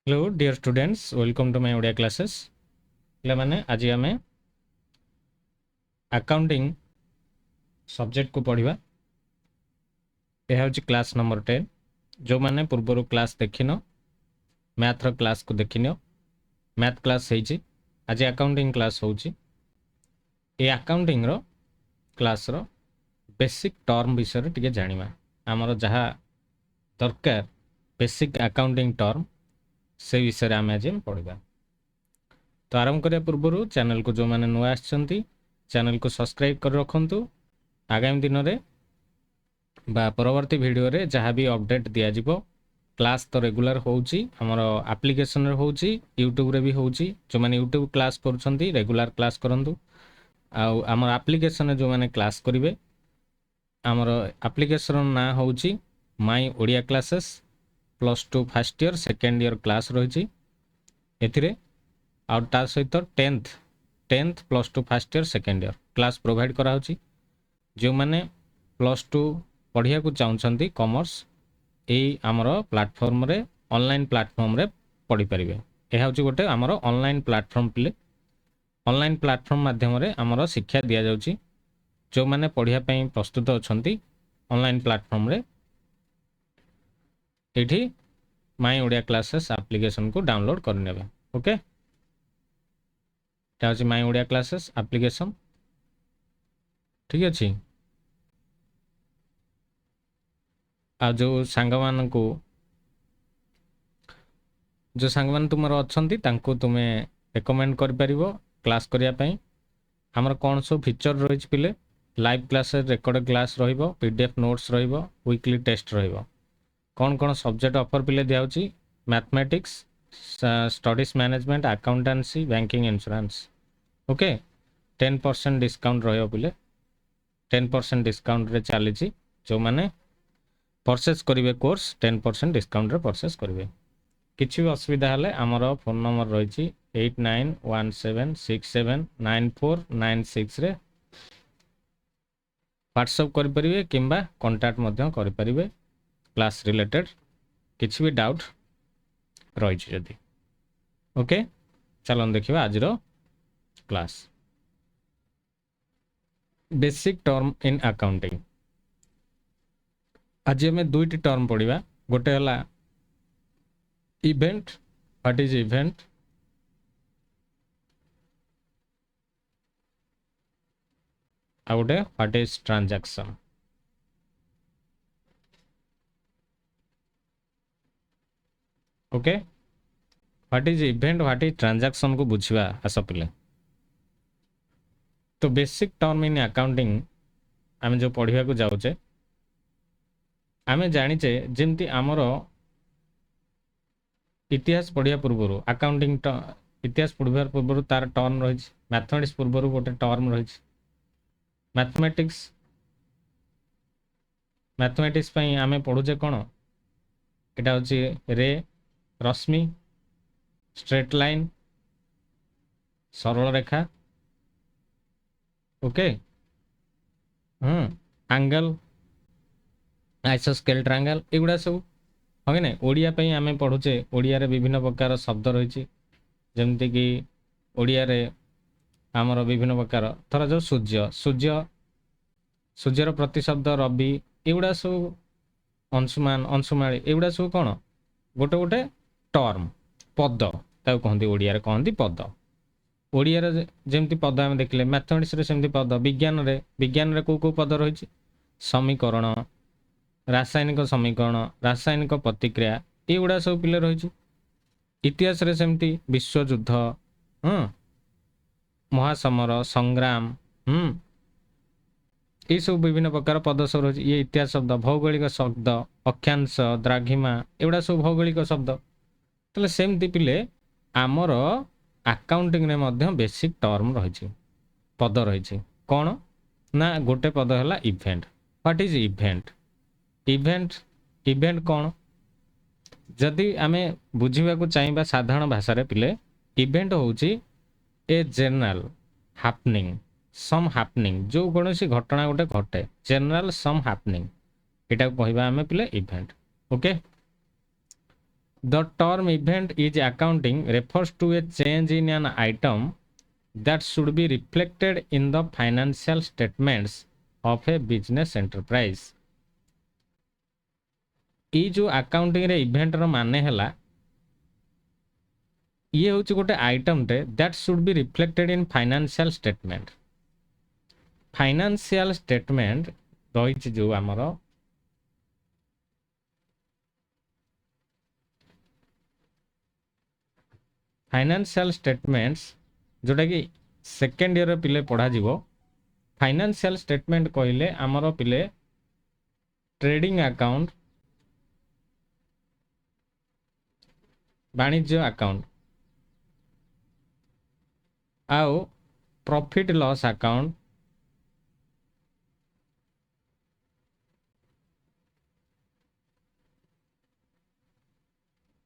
Hello dear students, welcome to my Odia classes. मैंने आज आम अकाउंटिंग सब्जेक्ट को पढ़ा। यह हूँ क्लास नंबर 10। जो मैंने पूर्वर क्लास देखिन, मैथ्र क्लास को देखिन, मैथ क्लास होती आज अकाउंटिंग क्लास होची। ये अकाउंटिंग रो क्लास रो बेसिक टर्म विषय टिके जानिबा। आमर जहाँ दरकार बेसिक अकाउंटिंग टर्म से विषय आम आज पढ़ा। तो आरंभ करने पूर्व चैनल को जो मैंने नुआ आसछंती चैनल को सब्सक्राइब कर रखंतु। आगामी दिन में परवर्ती वीडियो रे जहाँ भी अपडेट दिया जिवो। क्लास तो रेगुलर होउची, हमर एप्लिकेशन रे होउची, यूट्यूब रे भी होउची। जो माने यूट्यूब क्लास करूछंती रेगुलर क्लास करंतु। आ हमर एप्लिकेशन रे जो माने क्लास करिवे, हमर एप्लिकेशन ना होउची my Odia classes +2 first year second year class रहिची। एथिरे आ ता सहित 10th +2 first year second year class provide करा होची। जो माने +2 पढ़िया को चाहते कॉमर्स यही आमर प्लेटफॉर्म रे ऑनलाइन प्लेटफॉर्म रे पढ़ी पारिबे। यह हूँ गोटे आमर ऑनलाइन प्लेटफॉर्म पिले ऑनलाइन प्लेटफॉर्म माध्यम रे आमर शिक्षा दिया जाउची। जो माने पढ़िया पई प्रस्तुत अछंती ऑनलाइन प्लेटफॉर्म रे एठी माय ओडिया क्लासेस एप्लिकेशन को डाउनलोड कर नेबे। ओके, ता हूँ माय ओडिया क्लासेस एप्लिकेशन। ठीक अछि। आ जो सांग मानकू जो सांग मान तुमर अछंती तांको तुमे रेकमेंड कर परिबो क्लास करिया पई। हमर कोन सो फीचर रहिछ पिले, लाइव क्लास रेकॉर्ड क्लास रहिबो, पीडीएफ नोट्स रहिबो, वीकली टेस्ट रहिबो। कौन कौन सब्जेक्ट ऑफर पिले दिया होची, mathematics, studies management, accountancy, banking, insurance. Okay, 10% discount रहिबो पिले। 10% डिस्काउंट रे चलीची। जो माने परचेस करिवे कोर्स 10% डिस्काउंट रे परचेस करिवे। किसी भी असुविधा हेले आमर फोन नंबर रही 8917679496 रे व्हाट्सएप करें कि कांटेक्ट करें क्लास रिलेटेड किसी भी डाउट रही जदि। ओके, चलो देखिए आज class basic term in accounting. आज आम दुईटी टर्म पढ़ा। गोटे है इवेंट, व्हाट इज इवेंट, आ गोटे what is transaction. Okay, what is event, what is transaction को बुझा आस पिले। तो बेसिक टर्म इन अकाउंटिंग आम जो पढ़ा को जाऊे, आम जाचे जमती आमर इतिहास पढ़िया पूर्व अकाउंटिंग इतिहास पढ़िया पूर्व तार टर्म रही। मैथमेटिक्स पूर्व गोटे टर्म रही। मैथमेटिक्स मैथमेटिक्स आम पढ़ुचे कौन, यहाँ हूँ रे, रश्मि, स्ट्रेट लाइन, सरल रेखा, ओके, एंगल, आइसोस्केल ट्रायंगल, एगुड़ा सब हाँ कि ना। ओडिया आम पढ़ुचे ओडिया रे विभिन्न प्रकार शब्द रही। जमती कि ओडिया रे आमर विभिन्न प्रकार थर जो सूर्य, सूर्य, सूर्यर प्रतिशब्द रवि, एगुड़ा सब अंशुमान, अंशुमाली, एगुड़ा सब कौन गोटे गोटे टर्म पद ताको कहते ओडिया रे कहते पद। ओडिया रे जेमती पद आम देखले मैथमेटिक्स रे सेमती पद। विज्ञान रे को पद रही, समीकरण, रासायनिक समीकरण, रासायनिक प्रतिक्रिया, एगुड़ा सब पिले रही। इतिहास रे सेमती विश्वयुद्ध, महासमर, संग्राम, ये सब विभिन्न प्रकार पद सब रही। ये इतिहास शब्द। भौगोलिक शब्द अक्षांश, द्राघिमा, एगुड़ा सब भौगोलिक शब्द। तो सेमती पिले आमर अकाउंटिंग रे मध्य बेसिक टर्म रही, पद रही। कौन ना गोटे पद है event. What is event, event event कौन जदि आम बुझा चाहिए साधारण भाषा रे पिले, इवेंट होची a general happening, some happening, जो कौन सी घटना गोटे घटे, जनरल सम हैपनिंग, यहाँ कहवा आम पिले event. Okay, The term event is accounting refers to a change in an item that should be reflected in the financial statements of a business enterprise. ये जो accounting रे event रो माने हला ये होची गोटे आइटम टे that should be reflected in financial statement. Financial statement रही जो आमर फाइनेंशियल स्टेटमेंट्स जोटा कि सेकेंड ईयर पिले पढ़ा जीवो फाइनेंशियल स्टेटमेंट कहले आमर पिले ट्रेडिंग अकाउंट वाणिज्य अकाउंट आउ प्रॉफिट लॉस अकाउंट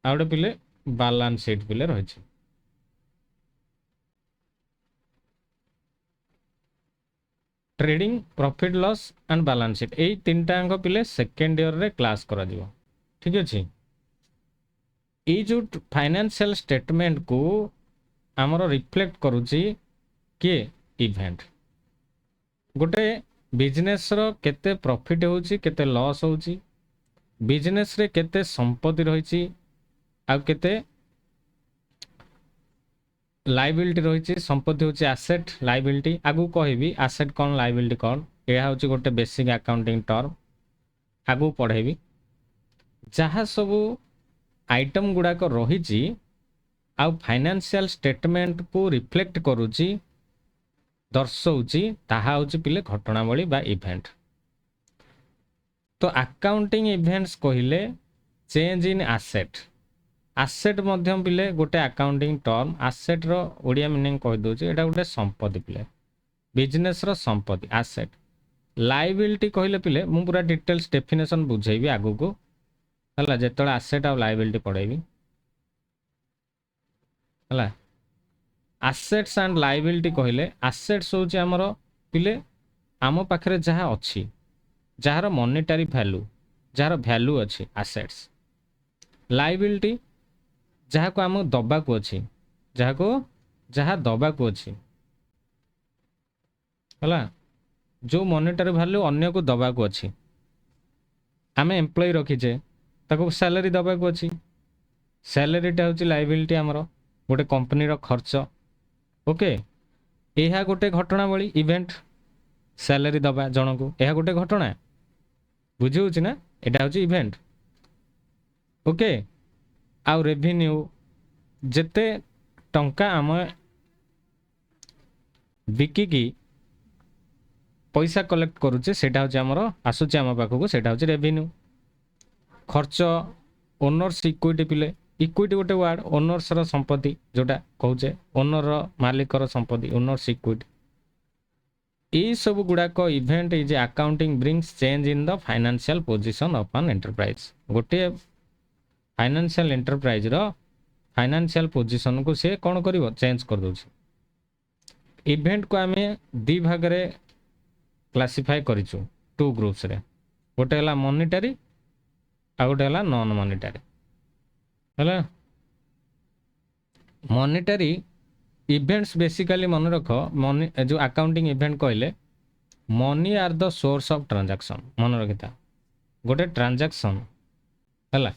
आउटे पिले बैलेंस शीट पिले रही trading profit loss and balance sheet यही तीन टांग पिले सेकेंड ईयर रे क्लास करा जीवो ठीक अच्छे ये जो फाइनेंशियल स्टेटमेंट को आमर रिफ्लेक्ट करुच्ची किए इवेंट गोटे बिजनेस रो केते प्रॉफिट होची केते लॉस होची बिजनेस रे केते संपत्ति रही आ केते लाइबिलिटी रही संपत्ति होची एसेट लाइबिलिटी आगु कहबी एसेट कौन लाइबिलिटी कौन यह हूँ गोटे बेसिक अकाउंटिंग टर्म आगु पढ़ेबी जहाँ सबू आइटम गुड़ाक रही आउ फाइनेंशियल स्टेटमेंट को रिफ्लेक्ट करुच्ची दर्शाऊँची ताहा हूँ पिले घटनावली बा इवेंट तो अकाउंटिंग इवेंट्स कहले चेंज इन एसेट आसेट मध्यम पिले गोटे अकाउंटिंग टर्म आसेट रो ओडिया मीनिंग कहि दोची एटा गोटे संपत्ति पिले बिजनेस रो संपत्ति आसेट लायबिलिटी कहले पिले मु पूरा डिटेल्स डेफिनेशन बुझेबी आगु को हला जेतळे आसेट आ लायबिलिटी पढेबी हला आसेट्स एंड लायबिलिटी कहले आसेट्स होची हमरो पिले आम पाखरे जहा अछि जहार मॉनेटरी वैल्यू जहार वैल्यू अछि एसेट्स लायबिलिटी जहाँ को आम दबा को अच्छी जहाँ को जहाँ दबा को अच्छी हला जो मॉनेटरी वैल्यू अन्य को दबा को अच्छी आम एम्प्लॉय रखीचे ताको सैलरी दबा को अच्छी सैलरीटा हूँ लायबिलिटी आमर गोटे कंपनी रो खर्च ओके यह गोटे घटना भली इवेंट सैलरी दबा जन को यह गोटे घटना बुझी होची ना एटा हूँ इवेंट ओके आउ रेवेन्यू जेते टंका आम बिकिकी पैसा कलेक्ट करुचे सेटा हूँ आमर आसुचे आम पाखक सेटा हूँ रेवेन्यू खर्च ओनर्स इक्विटी पिले इक्विटी गोटे वार्ड ओनर्स रो संपत्ति जोटा कहूचे ओनर मालिक संपत्ति ओनर्स इक्विटी यही सब गुड़ाक event is accounting brings change in the financial position of an enterprise गोटे फाइनेंशियल एंटरप्राइज रो फाइनेंशियल पोजीशन को से कौन करिवो चेंज कर दोछि इवेंट को आमे दी भाग रे क्लासिफाई करिछु टू ग्रुप्स रे गोटे हला मॉनेटरी आ गोटे हला नॉन मॉनेटरी हला मॉनेटरी इवेंट्स बेसिकली मन रख मनी जो अकाउंटिंग इवेंट कहले money are the source of transaction मन रखिता गोटे ट्रांजैक्शन हला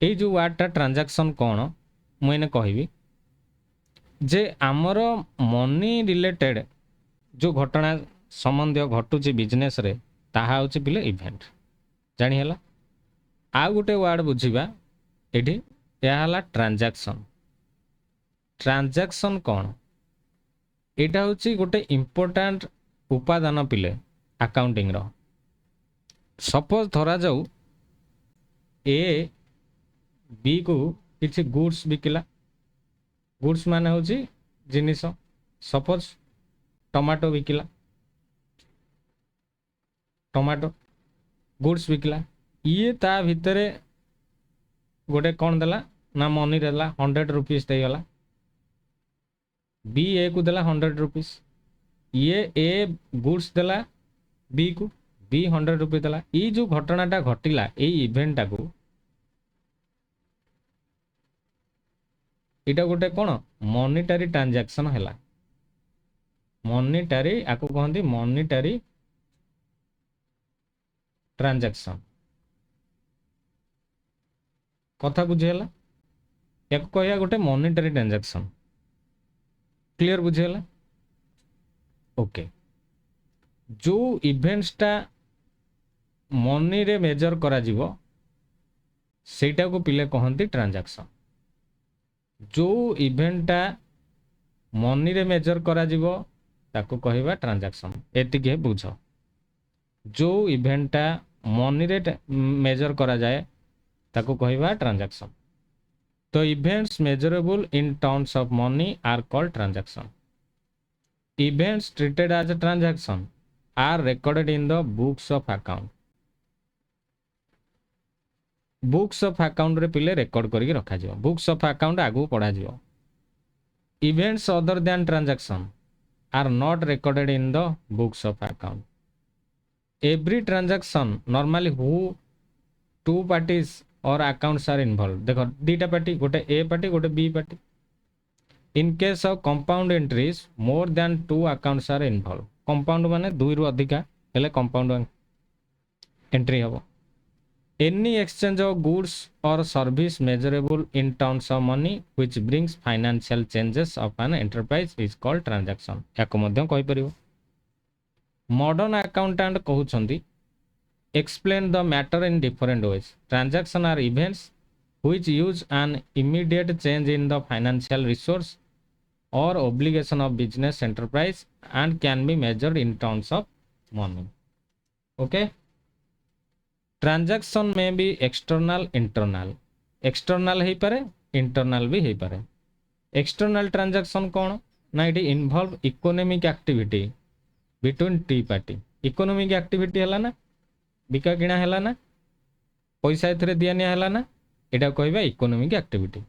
ये जो वार्डटा ट्रांजैक्शन कौन मुझे कहबी जे आमर मनी रिलेटेड जो घटना संबंधी घटुची बिजनेस रे ताहा होची पिले इवेंट जानी हला आ गोटे वार्ड बुझीबा एठी या हला ट्रांजैक्शन ट्रांजैक्शन कौन एटा होची गोटे इंपोर्टेंट उपादान पिले अकाउंटिंग रो सपोज धरा जाऊ ए बी को किसी गुड्स बिकिला गुड्स माने होची जिनिस suppose tomato Bikila tomato goods Bikila ये ता भितरे गोटे कौन देला ना मनी देला 100 रुपीस देगला बी ए को देला 100 रुपीस ये ए गुड्स देला बी को बी 100 रुपीस देला ये जो घटनाटा घटिला ये इवेंटा को ଏଇଟା ଗୋଟେ କ'ଣ ମନିଟାରୀ ଟ୍ରାଞ୍ଜାକ୍ସନ୍ ହେଲା। ମନିଟାରୀ ଆକୁ କହନ୍ତି ମନିଟାରୀ ଟ୍ରାଞ୍ଜାକ୍ସନ୍। କଥା ବୁଝିହେଲା? ୟାକୁ କହିବା ଗୋଟେ ମନିଟାରୀ ଟ୍ରାଞ୍ଜାକ୍ସନ୍। କ୍ଲିୟର ବୁଝିହେଲା? ଓକେ। ଯେଉଁ ଇଭେଣ୍ଟସଟା ମନିରେ ମେଜର କରାଯିବ ସେଇଟାକୁ ପିଲେ କହନ୍ତି ଟ୍ରାଞ୍ଜାକ୍ସନ୍। ଯେଉଁ ଇଭେଣ୍ଟଟା ମନିରେ ମେଜର କରାଯିବ ତାକୁ କହିବା ଟ୍ରାଞ୍ଜାକ୍ସନ୍। ଏତିକି ବୁଝ। ଯେଉଁ ଇଭେଣ୍ଟଟା ମନିରେ ମେଜର କରାଯାଏ ତାକୁ କହିବା ଟ୍ରାଞ୍ଜାକ୍ସନ୍। ତ events measurable in terms of money are called transaction. Events treated as a transaction are recorded in the books of account. Books of account रे पिले record करके रखा जाओ। Books of account आगु पढ़ा जाओ। Events other than transaction are not recorded in the books of account. Every transaction normally who two parties or accounts are involved. देखो दीटा party, गोटे A पार्टी गोटे B party. In case of compound entries, more than two accounts are involved. Compound माने दुई रु अधिका हेले compound entry हबो। Any exchange of goods or service measurable in terms of money which brings financial changes of an enterprise is called transaction. याको मध्यम कहि परिबो। Modern accountant कहउछंदी explain the matter in different ways. Transaction are events which use an immediate change in the financial resource or obligation of business enterprise and can be measured in terms of money. Okay. Transaction may be external, internal. External है पारे, internal भी है पारे। External transaction कौन ना it involve economic activity between two party. Economic activity हला ना बिका किना हला ना पैसा एथरे दिया निया हला ना एटा कहबा economic activity.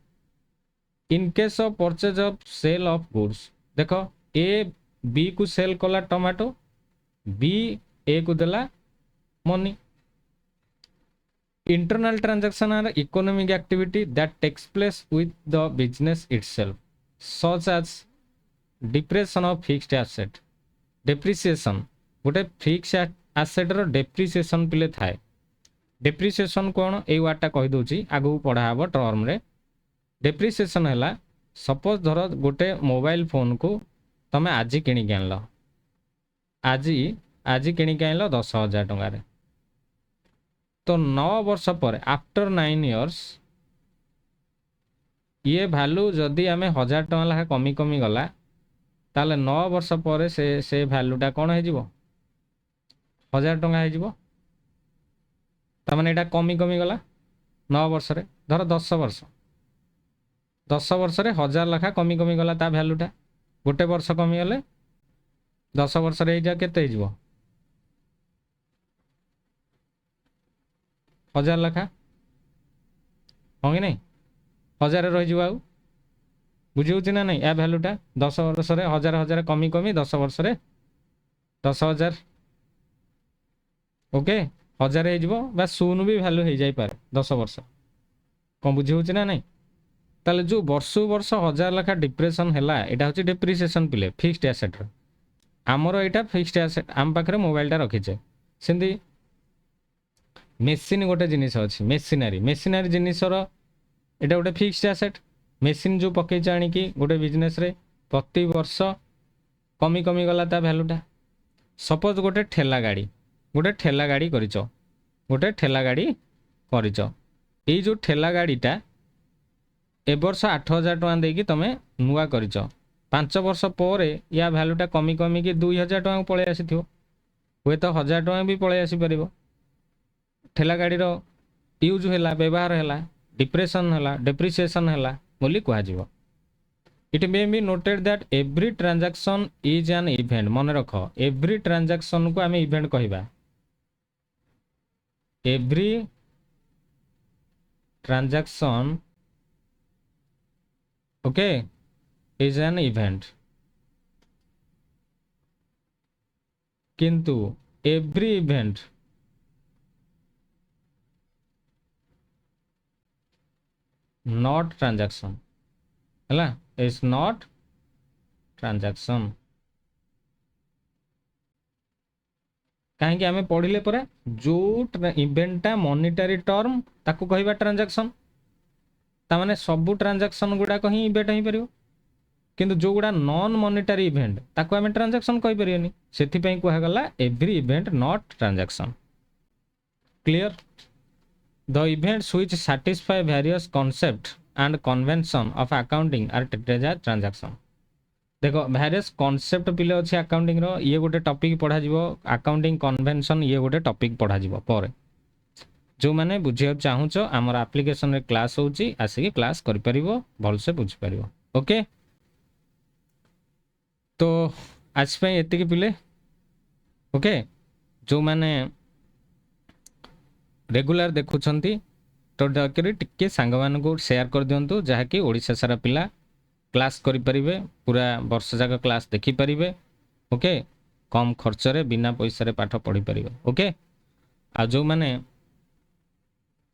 In case of purchase of sale of goods, देखो A B को सेल कला टमाटो, B A को देला money. Internal transaction are economic activity that takes place with the business itself, such as depreciation of fixed asset. Depreciation गोटे fixed asset रो depreciation पिले थाए। Depreciation कौन ए वाटा कहि दोची आगु पढ़ा हबो टर्म रे। Depreciation हैला सपोज धर गोटे मोबाइल फोन को तमे आज किणी के आनलो, आज किणी के आनलो 10,000 टंका रे। तो 9 वर्ष पर आफ्टर 9 इयर्स ये भैल्यू जदि आमे 1000 टंका लाखा कमी कमी गला ताले 9 वर्ष पर से भैल्यूटा कौन है जीवो 1000 टंका है जीवो। ता माने एटा कमी कमी गला 9 वर्ष रे। धर 10 वर्ष रे 1000 लाखा कमी कमी गला ता भैल्यूटा। गोटे वर्ष कमी गले 10 वर्ष रे जा केते है जीवो 1000 लाखा होगी नहीं 1000 रही जीवो आउ बुझी ना नहीं या भैल्यूटा 10 वर्ष रे 1000 कमी कमी 10 वर्ष रे 10,000 ओके 1000 है जीवो बा शून्य भी भैल्यू हो जाई पारे 10 वर्ष कौन बुझी ना नहीं। ताले जो वर्ष वर्ष 1000 लाखा डिप्रेशन हैला एटा होची डेप्रिसिएशन पिले फिक्स्ड एसेट रे। हमरो एटा फिक्स्ड एसेट आम पाखरे मोबाइलटा रखिछे सेंदी मेसिन गोटे जिनिस अछि मेसिनरी जिनिसर एटा गोटे फिक्स्ड एसेट। मेसिन जो पके जानी कि गोटे बिजनेस रे प्रति वर्ष कमी कमी गला ता भैल्यूटा। सपोज गोटे ठेला गाड़ी करिचो ए जो ठेला गाड़ीटा ए वर्ष 8,000 टका देकी तमे नुआ करिचो 5 वर्ष पर या भैल्यूटा कमी कमी कि 2,000 टका पळे आसीथियो हुए तो 1,000 टका भी पळे आसी परिबो। ठेला गाड़ी रो यूज हैला व्यवहार हैला डिप्रेशन हैला डेप्रिसिएशन हैला बोली कहा जीवो। It may be noted that every transaction is an event. मन रख एवरी ट्रांजैक्शन को आमे इवेंट कहबा। Every transaction okay is an event किंतु एवरी इवेंट नॉट ट्रांजैक्शन है इज नॉट ट्रांजैक्शन कहीं आम पढ़ले परा जो इवेंटा मॉनिटरी टर्म ताकू कहवा ट्रांजैक्शन तामाने सबू ट्रांजैक्शन गुड़ाक ही इवेंट हो पार किंतु जो गुड़ा नॉन मॉनिटरी इवेंट ताकू आम ट्रांजैक्शन कहि परियनि सेथिपई कहगला every event not transaction clear the events which satisfy various concept and convention of accounting are treated as transaction देखो वेरियस कॉन्सेप्ट पिले अच्छे अकाउंटिंग रो ये गोटे टॉपिक पढ़ा जिवो अकाउंटिंग कन्वेंशन ये गोटे टॉपिक पढ़ा जिवो पर जो मैंने बुझिया चाहूच आमर एप्लिकेशन रे क्लास होची आसिक क्लास करि परिबो भल से बुझि परिबो ओके तो आज पे एतिकी पिले ओके जो मैंने रेगुलर देखुछंती तो डकरी टिके सांग मान को शेयर कर दियंतु जहाँकि ओडिशा सारा पिला क्लास करि परिबे पूरा वर्ष जाक क्लास देखि परिबे ओके कम खर्च रे बिना पैसा रे पाठ पढ़ी परिबे ओके आ जो माने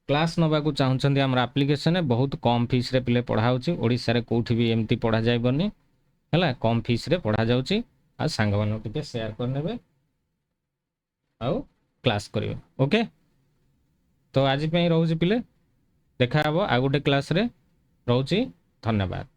क्लास नबा को चाहछंती हमर एप्लिकेशन है बहुत कम फीस रे पिले पढ़ा होची ओडिशा रे कोठी भी एमती पढ़ा जाय बनी हला कम फीस रे पढ़ा जाउची आ सांग मान टिके शेयर कर नेबे आ क्लास करिवे ओके तो आज पे रहउची पिले देखा हबो आ गुटे क्लास रे रहउची धन्यवाद।